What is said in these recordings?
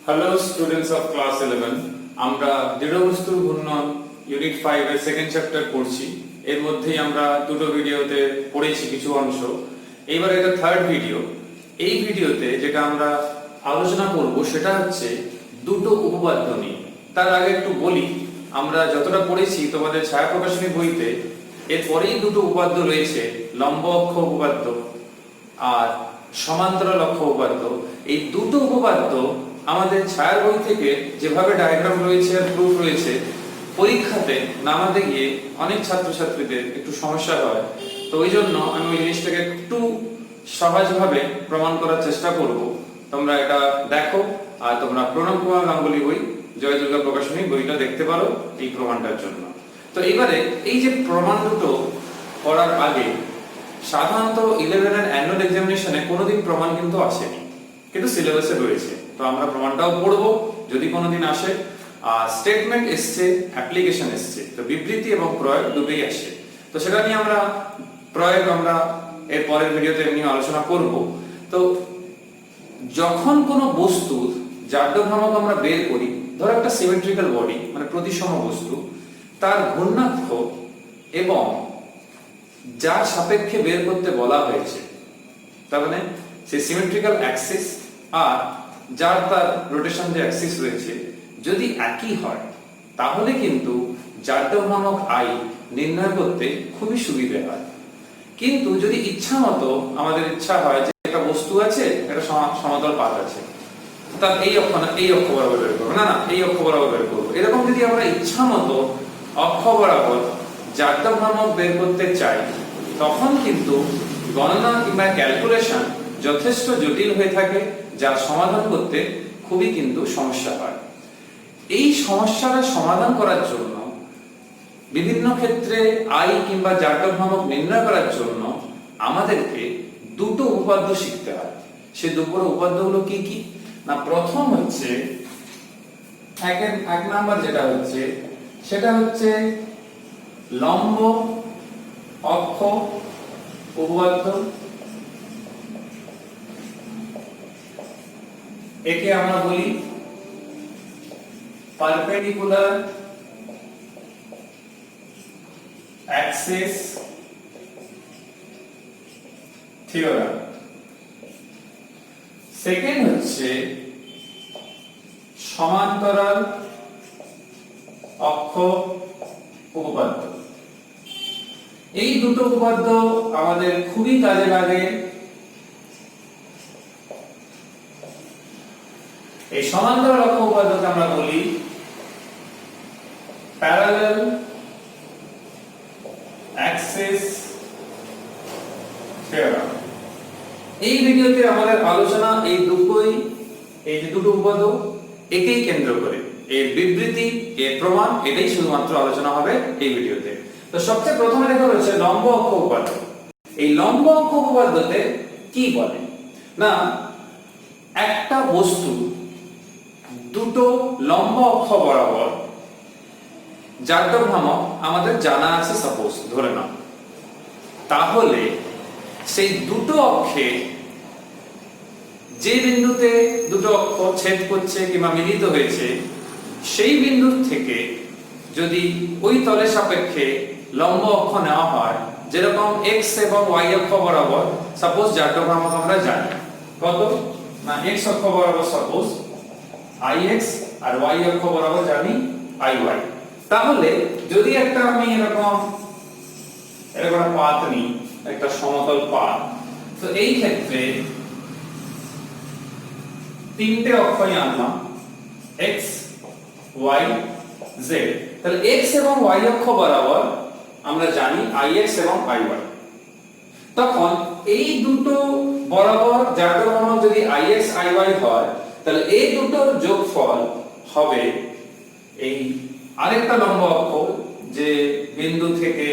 Hello students of class 11, আমরা দৃঢ়বস্তুর ঘূর্ণন unit 5 এর সেকেন্ড চ্যাপ্টার পড়ছি। এর মধ্যেই আমরা দুটো ভিডিওতে পড়েছি কিছু অংশ। এইবার এটা থার্ড ভিডিও। এই ভিডিওতে যেটা আমরা আলোচনা করব সেটা হচ্ছে দুটো উপপাদ্য নিয়ে। তার আগে একটু বলি, আমরা যতটা পড়েছি তোমাদের ছায়া প্রকাশনী বইতে এরপরেই দুটো উপপাদ্য রয়েছে, লম্ব অক্ষ উপপাদ্য আর সমান্তরাল অক্ষ উপপাদ্য। এই দুটো উপপাদ্য আমাদের ছায়ার বই থেকে যেভাবে ডায়াগ্রাম রয়েছে আর প্রুফ রয়েছে, পরীক্ষাতে নামাতে গিয়ে অনেক ছাত্রছাত্রীদের একটু সমস্যা হয়। তো ওই জন্য আমি ওই জিনিসটাকে একটু সহজভাবে প্রমাণ করার চেষ্টা করব। তোমরা এটা দেখো, আর তোমরা প্রণব কুমার গাঙ্গুলি বই, জয় দুর্গা প্রকাশনী বইটা দেখতে পারো এই প্রমাণটার জন্য। তো এবারে এই যে প্রমাণ দুটো করার আগে সাধারণত 11 এর অ্যানুয়াল এক্সামিনেশনে কোনোদিন প্রমাণ কিন্তু আসেনি, কিন্তু সিলেবাসে রয়েছে। তো আমরা প্রমাণটাও পড়বো যদি কোনোদিন আসে। স্টেটমেন্ট এসছে, অ্যাপ্লিকেশন এসছে, তো বিবৃতি এবং প্রয়োগ দুটোই আসে। তো সেটা নিয়ে আমরা এর পরের ভিডিওতে এমনি আলোচনা করব। তো যখন কোনো বস্তুর জাড্যভ্রামক আমরা বের করি, ধরো একটা সিমেট্রিক্যাল বডি মানে প্রতিসম বস্তু, তার ঘূর্ণাক্ষ এবং যার সাপেক্ষে বের করতে বলা হয়েছে, তার মানে সেই সিমেট্রিক্যাল অ্যাক্সিস আর যার তার রোটেশন যে অ্যাক্সিস রয়েছে যদি একই হয়, তাহলে কিন্তু জাড্যভ্রামক আই নির্ণয় করতে খুবই সুবিধা হয়। কিন্তু যদি ইচ্ছা মতো আমাদের ইচ্ছা হয় যে একটা বস্তু আছে, একটা সমতল পাত আছে, তার এই অক্ষ না এই অক্ষ বরাবর বের করবো, না এই অক্ষ বরাবর বের করবো, এরকম যদি আমরা ইচ্ছা মতো অক্ষ বরাবর জাড্যভ্রামক বের করতে চাই, তখন কিন্তু গণনা কিংবা ক্যালকুলেশন যথেষ্ট জটিল হয়ে থাকে, যার সমাধান করতে খুবই কিন্তু সমস্যা হয়। এই সমস্যাটা সমাধান করার জন্য বিভিন্ন ক্ষেত্রে আই কিংবা জাড্যভ্রামক নির্ণয় করার জন্য আমাদেরকে দুটো উপপাদ্য শিখতে হয়। সে দুটো উপপাদ্যগুলো কি কি না, প্রথম হচ্ছে এক নাম্বার যেটা হচ্ছে সেটা হচ্ছে লম্ব অক্ষ উপপাদ্য। একে আমরা বলি পারপেন্ডিকুলার অ্যাক্সিস থিওরাম। সেকেন্ড হচ্ছে সমান্তরাল অক্ষ উপপাদ্য। এই দুটো উপপাদ্য আমাদের খুবই কাজে লাগে। এই সমান্তরাল অক্ষ উপপাদ্যকে আমরা বলি প্যারালাল অ্যাক্সিস থিওরাম। এই ভিডিওতে আমাদের আলোচনা এই যে দুটো উপপাদ্য একেই কেন্দ্র করে, এর বিবৃতি, এর প্রমাণ, এটাই শুধুমাত্র আলোচনা হবে এই ভিডিওতে। তো সবচেয়ে প্রথমে দেখা হচ্ছে লম্ব অক্ষ উপপাদ্য। এই লম্ব অক্ষ উপপাদ্যতে কি বলে না, একটা বস্তু দুটো লম্ব অক্ষ বরাবর জাড্যভ্রামক আমাদের জানা আছে, সাপোজ ধরে নাও, তাহলে সেই দুটো অক্ষে যে বিন্দুতে দুটো অক্ষ ছেদ করছে কিংবা মিলিত হয়েছে, সেই বিন্দু থেকে যদি ওই তলের সাপেক্ষে লম্ব অক্ষ নেওয়া হয়, যেরকম এক্স এবং ওয়াই অক্ষ বরাবর সাপোজ জাড্যভ্রামক আমরা জানি কত না, এক্স অক্ষ বরাবর সাপোজ ix আর y অক্ষ বরাবর জানি iy। তাহলে যদি আমি এরকম পাত নিই, একটা সমতল পাত, তো এই ক্ষেত্রে তিনটে অক্ষই আনলাম x y z। তাহলে x এবং y অক্ষ বরাবর আমরা জানি ix এবং iy। তখন এই দুটো বরাবর জাড্যভ্রামক যদি ix iy হয়, তাহলে এই দুটোর যোগফল হবে এই আরেকটা লম্ব অক্ষ যে বিন্দু থেকে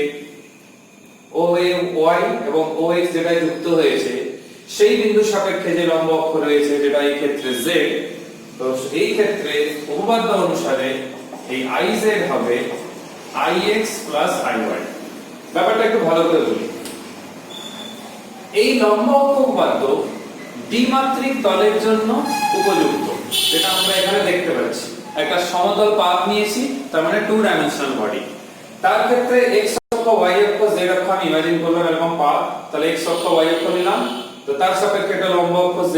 OY এবং OX যেটায় যুক্ত হয়েছে, সেই বিন্দুর সাপেক্ষে যে লম্ব অক্ষ রয়েছে যেটা এই ক্ষেত্রে z। তো এই ক্ষেত্রে উপপাদ্য অনুসারে এই IZ হবে IX IY। ব্যাপারটা একটু ভালো করে বলি। এই লম্ব অক্ষ উপপাদ্য দ্বিমাত্রিক তলের জন্য উপযুক্ত, যেটা আমরা এখানে দেখতে পাচ্ছি। একটা সমতল পাত নিয়েছি, তার মানে 2 ডাইমেনশনাল বডি। তার ক্ষেত্রে x অক্ষ y অক্ষ z অক্ষ আমি ইমাজিন করলাম এরকম পাত, তাহলে x অক্ষ y অক্ষ নিলাম, তো তার সাপেক্ষে এটা লম্ব অক্ষ z।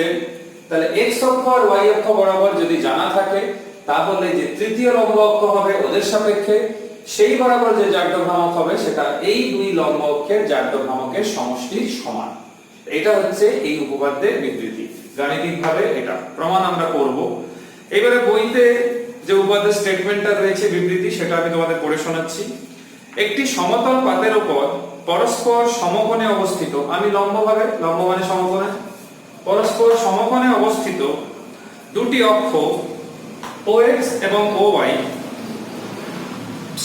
তাহলে x অক্ষ আর y অক্ষ বরাবর যদি জানা থাকে, তাহলে যে তৃতীয় লম্ব অক্ষ হবে ওদের সাপেক্ষে সেই বরাবর যে জাড্য ভ্রামক হবে সেটা এই দুই লম্ব অক্ষের জাড্য ভ্রামকের সমষ্টির সমান। এটা হচ্ছে এই উপপাদ্যের বিবৃতি। গাণিতিকভাবে এটা প্রমাণ আমরা করব। এবারে বইতে যে উপপাদ্যের স্টেটমেন্টটা রয়েছে বিবৃতি, সেটা আমি তোমাদের পড়ে শোনাচ্ছি। একটি সমতল পাতের উপর পরস্পর সমকোণে অবস্থিত, আমি লম্ব মানে সমকোণে, পরস্পর সমকোণে অবস্থিত দুটি অক্ষ OX এবং OY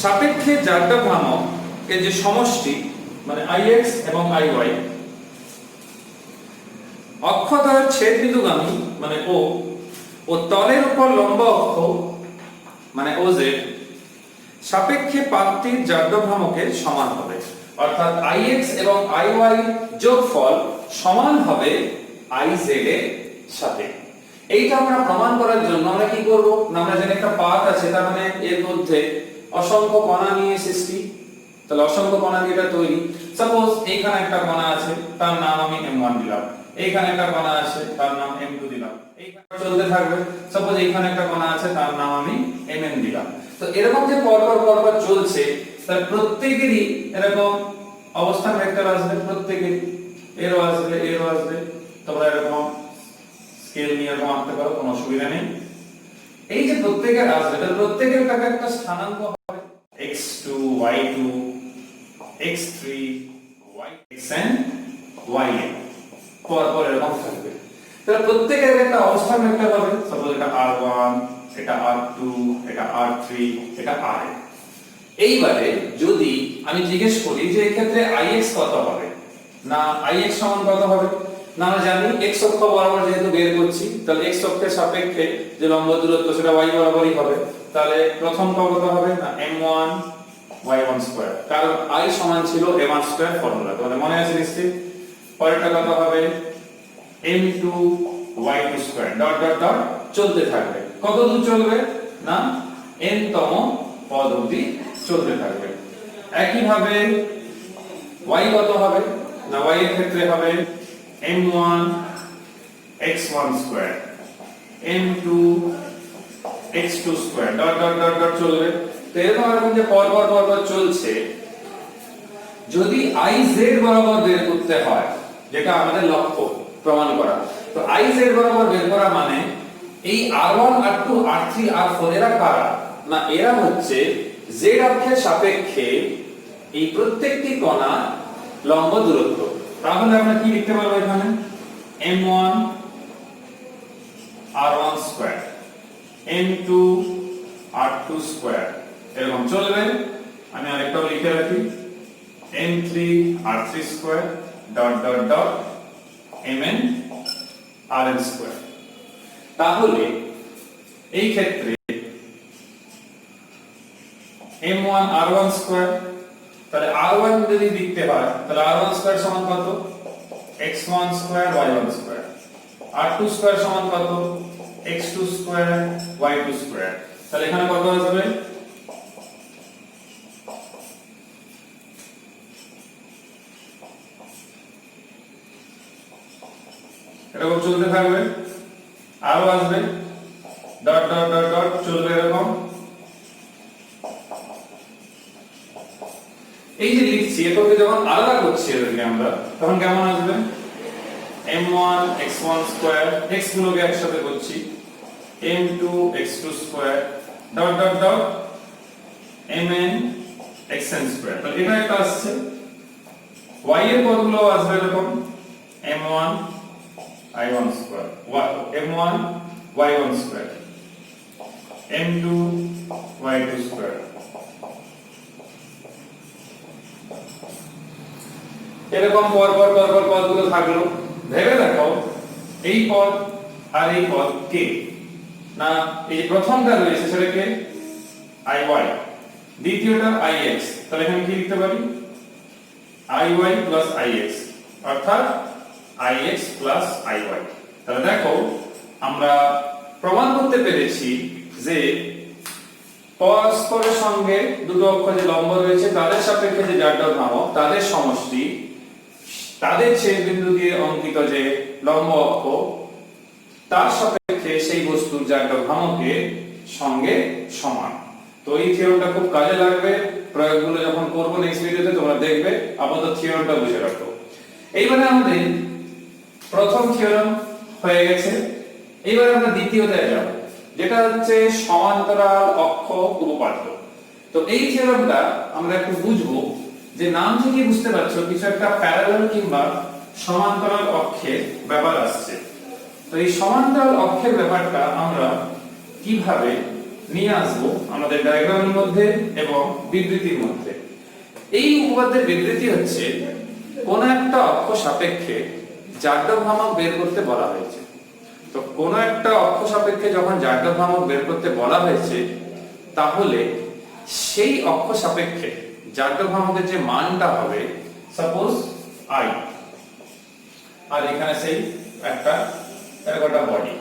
সাপেক্ষে জাড্য ভ্রামক এর যে সমষ্টি মানে IX এবং IY, অক্ষদ্বয়ের ছেদবিন্দুগামী মানে O ও তলের উপর লম্ব অক্ষ মানে OZ সাপেক্ষে পাতটির জাড্য ভ্রামকের সমান হবে। অর্থাৎ IX এবং IY যোগফল সমান হবে IZ এর সাথে। এইটা আমরা প্রমাণ করার জন্য আমরা কি করব না, আমরা জানি একটা পাত আছে, তার মানে এর মধ্যে অসংখ্য কণা নিয়ে সৃষ্টি, তাহলে অসংখ্য কণা দিয়ে এটা তৈরি। সাপোজ এইখানে একটা কণা আছে, তার নাম আমি M1 দিলাম, এইখানে একটা কণা আছে, তার নাম M2 দিলাম, এইখানে চলতে থাকবে। সাপোজ এইখানে একটা কণা আছে, তার নাম আমি Mn দিলাম। তো এরকম যে পরপর চলছে, তার প্রত্যেকেরই এরকম অবস্থান ভেক্টর আসবে, প্রত্যেকেরই এরও আসবে। তোমরা এরকম স্কেল নিয়ে এরকম আঁকতে পারো, কোনো অসুবিধা নেই। এই যে প্রত্যেকের আসবে, তার প্রত্যেকের একটা স্থানাঙ্ক হবে x2 y2 x3 yxn yn, পরপর এরকম থাকবে। তাহলে প্রত্যেকের একটা অবস্থান ভেক্টর হবে। সাপোজ এটা r1, এটা r2, এটা r3, এটা rn। এইবারে যদি আমি জিজ্ঞেস করি যে এই ক্ষেত্রে ix কত হবে, না ix সমান কত হবে, না আমরা জানি x অক্ষ বরাবর যেহেতু বের করছি, তাহলে x অক্ষের সাপেক্ষে যে লম্ব দূরত্ব সেটা y বরাবরই হবে। তাহলে প্রথম কত হবে না m1 y1 স্কয়ার, কারণ i সমান ছিল m1 স্কয়ার ফর্মুলা, তোমাদের মনে আছে নিশ্চয়ই। পরেরটা কত হবে m2 y2 square, dot dot dot চলতে থাকবে। কত দূর চলবে না n তম পদ অবধি চলতে থাকবে। একই ভাবে y কত হবে না, y এর ক্ষেত্রে হবে m1 x1 square m2 x2 square, dot dot dot dot চলবে। তো এরকম যে পরপর চলছে, যদি iz বরাবর বের করতে হয়, যেটা আমাদের লক্ষ্য প্রমাণ করা, তো iz বরাবর বের করা মানে এই r1 r2 r3 r4 এরা কারা, না এরা হচ্ছে z অক্ষের সাপেক্ষে এই প্রত্যেকটি কণা লম্ব দূরত্ব। তাহলে আমরা কি লিখতে পারবো এখানে m1 r1 square m2 r2 square, এরকম চলবে। আমি আরেকটাও লিখে রাখি m3 r3 square, dot dot dot mn rn square. তাহলে এই ক্ষেত্রে m1 r1 স্কয়ার, তাহলে r1 যদি লিখতে হয় তাহলে r1 স্কয়ার সমান কত x1 square y1 square, r2 square সমান কত x2 স্কয়ার y2 স্কয়ার। তাহলে এখানে কত আসবে এরকম চলতে থাকবে, আরো আসবে ডট ডট ডট ডট চলবে এরকম। এই যে লিখছি এটাকে যখন আলাদা করছি এদেরকে আমরা, তখন কেমন আসবে m1 x1 স্কয়ার, x গুলোকে একসাথে করছি m2 x2 square, dot dot dot mn xn square. তাহলে এটা একটা আসছে। y এর পদগুলো আসবে এরকম m1 i1 square, m1 y1 square, m2 y2 square. এরকম পরপর পদগুলো থাকলো। ভেবে দেখো এই পদ আর এই পদ কে, না এই প্রথমটা রয়েছে সেটা কে iy, দ্বিতীয়টা ix। তাহলে এখানে কি লিখতে পারি iy plus ix, অর্থাৎ ix plus iy। তাহলে দেখো আমরা প্রমাণ করতে পেরেছি যে পরস্পরের সঙ্গে দুটো অক্ষ যে লম্ব রয়েছে তাদের সাপেক্ষে যে জারক ভ্রামক তাদের সমষ্টি তাদের ছেদ বিন্দু দিয়ে অঙ্কিত যে লম্ব অক্ষ তার সাপেক্ষে সেই বস্তুর জারক ভ্রামকের সঙ্গে সমান। তো এই থিওরেমটা খুব কাজে লাগবে, প্রয়োগগুলো যখন করব নেক্সট ভিডিওতে তোমরা দেখবে। আপাতত থিওরেমটা বুঝে রাখো। এইবারে আমাদের প্রথম থিওরেম হয়ে গেছে, এইবারে আমরা দ্বিতীয়তে যাব, যেটা হচ্ছে সমান্তরাল অক্ষ উপপাদ্য। তো এই থিওরেমটা আমরা একটু বুঝবো, যে নাম থেকে বুঝতে পারছো কিছু একটা প্যারালাল কিংবা সমান্তরাল অক্ষের ব্যাপার আসছে। তো এই সমান্তরাল অক্ষের ব্যাপারটা আমরা কিভাবে নিয়ে আসবো আমাদের ডায়াগ্রামের মধ্যে এবং বিবৃতির মধ্যে। এই উপপাদ্যের বিবৃতি হচ্ছে কোন একটা অক্ষ সাপেক্ষে জারক ভ্রামক বের করতে বলা হয়েছে। তো কোন একটা অক্ষ সাপেক্ষে যখন জারক ভ্রামক বের করতে বলা হয়েছে, তাহলে সেই অক্ষ সাপেক্ষে জারক ভ্রামকের যে মানটা হবে, সাপোজ i, আর এখানে সেই একটা টেরাকোটা বডি,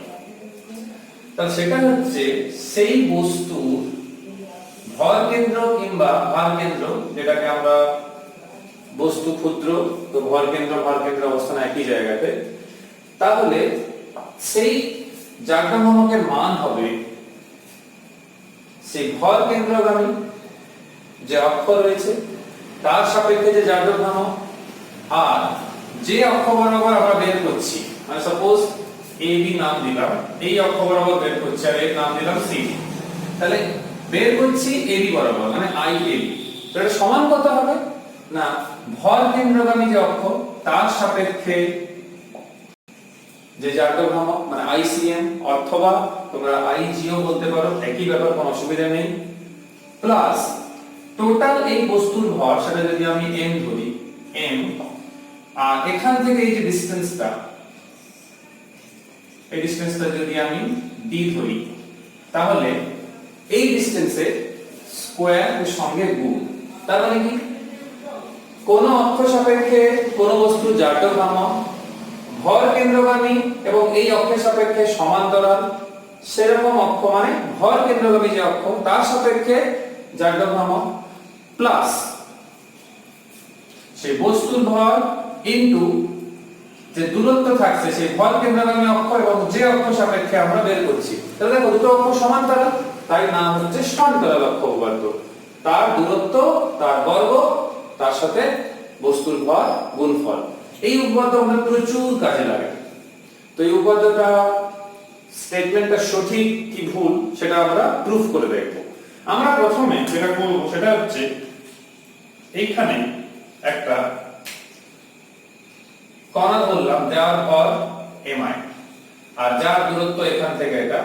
তাহলে সেটা হচ্ছে সেই বস্তুর ভর কেন্দ্র কিংবা ভার কেন্দ্র, যেটাকে আমরা বস্তু ক্ষুদ্র তো ভর কেন্দ্র অবস্থান একই জায়গাতে, তাহলে সেই জারক ভ্রামকের মান হবে সেই ভর কেন্দ্রগামী যে অক্ষ রয়েছে তার সাপেক্ষে যে জারক ভ্রামক, আর যে অক্ষ বরাবর আমরা বের করছি, মানে সাপোজ AB নাম দিলাম, এই অক্ষ বরাবর বের করছি আর এর নাম দিলাম CD, তাহলে বের করছি AB বরাবর মানে IAB। তো এটা সমান কত হবে না ভর কেন্দ্রগামী যে অক্ষ তার সাপেক্ষে যে জারক ভ্রামক মানে ICM, অথবা তোমরা IGO বলতে পারো, একই ব্যাপার, কোনো অসুবিধা নেই, প্লাস টোটাল এই বস্তুর ভর, সেটা যদি আমি m ধরি, m, আর এখান থেকে এই যে ডিসটেন্সটা, এই ডিসটেন্সটা যদি আমি d ধরি, তাহলে এই ডিসটেন্সের স্কয়ার এর সঙ্গে গুণ। তার মানে কি কোন অক্ষ সাপেক্ষে কোন বস্তুর জারক ভ্রামক ভর কেন্দ্রগামী এবং এই অক্ষের সাপেক্ষে সমান্তরাল, সেরকম অক্ষ মানে ভর কেন্দ্রগামী যে অক্ষ তার সাপেক্ষে জারক ভ্রামক প্লাস সেই বস্তুর ভর ইনটু যে দূরত্ব থাকছে সেই ভর কেন্দ্রগামী অক্ষ এবং যে অক্ষ সাপেক্ষে আমরা বের করছি। তাহলে দেখো দুটো অক্ষ সমান্তরাল, তাই নাম হচ্ছে সমান্তরাল অক্ষ উপপাদ্য। তার দূরত্ব, তার বর্গ, তার সাথে বস্তুর ভর গুণফল। এই উপপাদ্য আমাদের প্রচুর কাজে লাগে। তো এই উপপাদ্যটা স্টেটমেন্টটা সঠিক কি ভুল সেটা আমরা প্রুফ করে দেখব। আমরা প্রথমে যেটা করব সেটা হচ্ছে এইখানে একটা কণা ধরলাম যার ভর mi আর যার দূরত্ব এখান থেকে এটা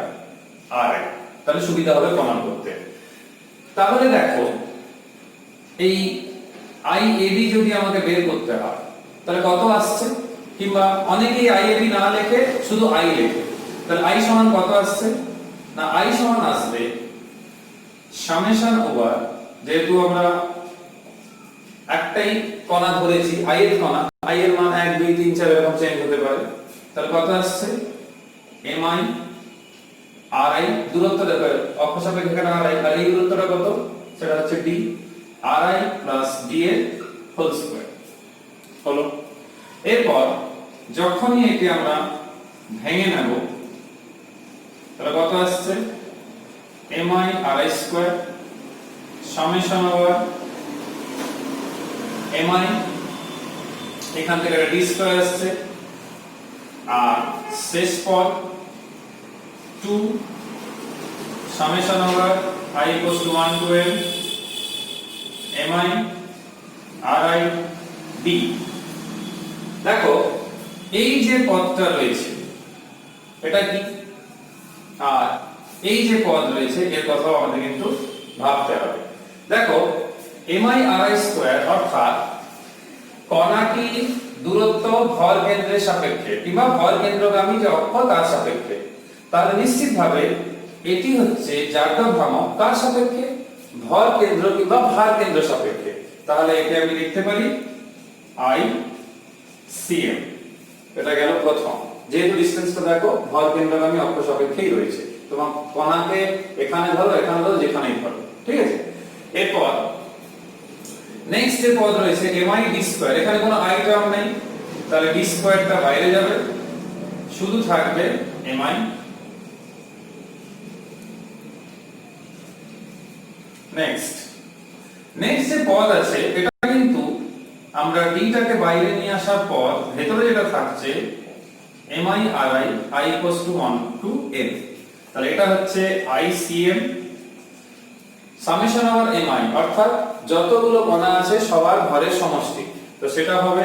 ri, তাহলে সুবিধা হবে প্রমাণ করতে। তাহলে দেখো এই IAB যদি আমাকে বের করতে হয় তাহলে কত আসছে, কিংবা অনেকেই IAB না লিখে শুধু I লেখে, তাহলে I সমান কত আসছে না I সমান আসবে সামেশন ওভার, যেহেতু আমরা একটাই কণা ধরেছি I এর কণা, I এর মান 1 2 3 4 এরকম চেঞ্জ হতে পারে, তাহলে কত আসছে mi ri, দূরত্ব দেখো অক্ষ সাপেক্ষে এখানে ri, আর এই দূরত্বটা কত সেটা হচ্ছে d, ri প্লাস d এর হোল স্কয়ার হলো। এরপর যখনই একে আমরা ভেঙে নেব তাহলে কত আসছে mi ri square summation over mi, এখান থেকে d স্কয়ার আসছে, আর শেষ পদ 2 summation over i = 1 to n mi ri d। দেখো এই যে পদটা রয়েছে এটা কি, আর এই যে পদ রয়েছে এর কথাও আমাদের কিন্তু ভাবতে হবে। দেখো mi ri স্কয়ার অর্থাৎ কণাটি দূরত্ব ভর কেন্দ্রের সাপেক্ষে কিংবা ভর কেন্দ্রগামী যে অক্ষ তার সাপেক্ষে, তাহলে নিশ্চিতভাবে এটি হচ্ছে জারক ভ্রামক কার সাপেক্ষে, ভর কেন্দ্র কিংবা ভার কেন্দ্র সাপেক্ষে। তাহলে একে আমি লিখতে পারি ICM, এটা গেল প্রথম। যেহেতু ডিসটেন্সটা দেখো ভর কেন্দ্রগামী অক্ষ সাপেক্ষেই রয়েছে, তোমার কণাকে এখানে ধরো যেখানেই ধরো, ঠিক আছে। এরপর নেক্সট যে পদ রয়েছে mi d স্কয়ার, এখানে কোনো i টার্ম নেই, তাহলে d স্কয়ারটা বাইরে যাবে, শুধু থাকবে mi। নেক্সট যে পদ আছে এটা কিন্তু আমরা d টাকে বাইরে নিয়ে আসার পর ভেতরে যেটা থাকছে mi ri i 1 to n, তাহলে এটা হচ্ছে ICM সামেশন ওভার mi, অর্থাৎ যতগুলো কণা আছে সবার ভরের সমষ্টি, তো সেটা হবে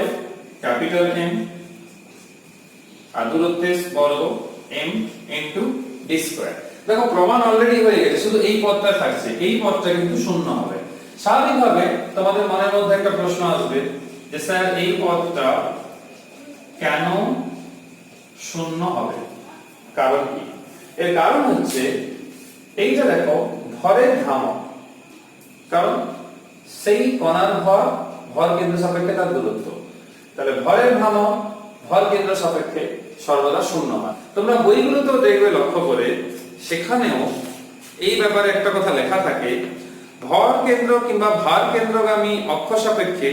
ক্যাপিটাল M আর দূরত্বের বর্গ m ইনটু d স্কয়ার। দেখো প্রমাণ অলরেডি হয়ে গেছে, শুধু এই পদটা থাকছে, এই পদটা কিন্তু শূন্য হবে। স্বাভাবিকভাবে তোমাদের মনের মধ্যে একটা প্রশ্ন আসবে যে স্যার এই পদটা কেন শূন্য হবে, কারণ কি? এর কারণ হচ্ছে এইটা দেখো ভরের ভ্রামক, কারণ সেই কণার ভর কেন্দ্র সাপেক্ষে তার দূরত্ব, তাহলে ভরের ভ্রামক ভর কেন্দ্র সাপেক্ষে সর্বদা শূন্য হয়। তোমরা বইগুলোতেও দেখবে লক্ষ্য করে, সেখানেও এই ব্যাপারে একটা কথা লেখা থাকে, ভর কেন্দ্র কিংবা ভার কেন্দ্রগামী অক্ষ সাপেক্ষে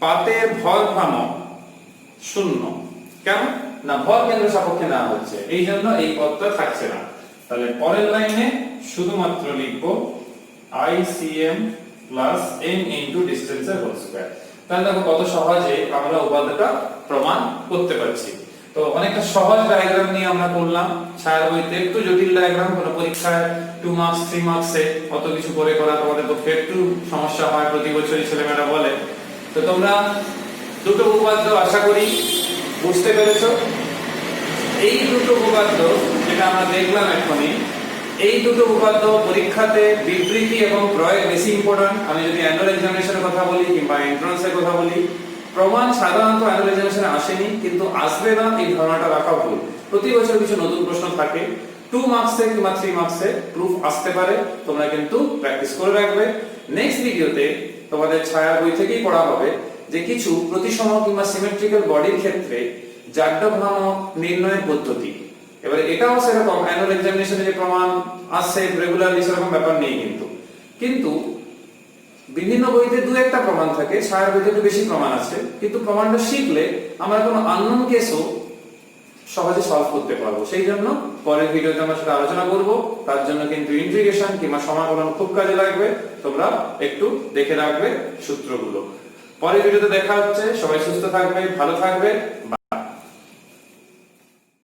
পাতের ভর ভ্রামক শূন্য। কেন না? ভর কেন্দ্র সাপেক্ষে না হচ্ছে, এই জন্য এই পদটা থাকছে না। তাহলে পরের লাইনে শুধুমাত্র লিখবো ICM প্লাস m ইনটু ডিসটেন্সের হোল স্কয়ার। তাহলে দেখো কত সহজে আমরা উপাদানটা প্রমাণ করতে পারছি। তো অনেকটা সহজ ডায়াগ্রাম নিয়ে আমরা করলাম, ছায়ার বইতে একটু জটিল ডায়াগ্রাম, কোনো পরীক্ষায় 2 মার্কস 3 মার্কসে অত কিছু করে করা তোমাদের পক্ষে একটু সমস্যা হয়, প্রতি বছরই ছেলেমেয়েরা বলে। তো তোমরা দুটো উপপাদ্য আশা করি বুঝতে পেরেছো। এই দুটো উপপাদ্য যেটা আমরা দেখলাম এখনই, এই দুটো উপপাদ্য পরীক্ষাতে বিবৃতি এবং প্রয়োগ বেশি ইম্পর্টেন্ট। আমি যদি অ্যানুয়াল এক্সামিনেশনের কথা বলি কিংবা এন্ট্রান্সের কথা বলি, প্রমাণ সাধারণত অ্যানুয়াল এক্সামিনেশনে আসেনি, কিন্তু আসবে না এই ধারণাটা রাখা ভুল। প্রতি বছর কিছু নতুন প্রশ্ন থাকে, 2 মার্কসে কিংবা 3 মার্কসে প্রুফ আসতে পারে, তোমরা কিন্তু প্র্যাকটিস করে রাখবে। নেক্সট ভিডিওতে তোমাদের ছায়া বই থেকেই পড়া হবে যে কিছু প্রতিসম কিংবা সিমেট্রিক্যাল বডির ক্ষেত্রে জাড্য ভ্রামক নির্ণয়ের পদ্ধতি। এবারে এটাও সেরকম অ্যানুয়াল এক্সামিনেশনে যে প্রমাণ আসছে রেগুলারলি সেরকম ব্যাপার নেই, কিন্তু বিভিন্ন বইতে দু একটা প্রমাণ থাকে, ছায়ার বইতে একটু বেশি প্রমাণ আছে, কিন্তু প্রমাণটা শিখলে আমরা কোনো আননোন কেসও সহজে সলভ করতে পারবো। সেই জন্য পরের ভিডিওতে আমরা সেটা আলোচনা করব। তার জন্য কিন্তু ইন্টিগ্রেশন কিংবা সমাকলন খুব কাজে লাগবে, তোমরা একটু দেখে রাখবে সূত্রগুলো। পরের ভিডিওতে দেখা হচ্ছে, সবাই সুস্থ থাকবে, ভালো থাকবে।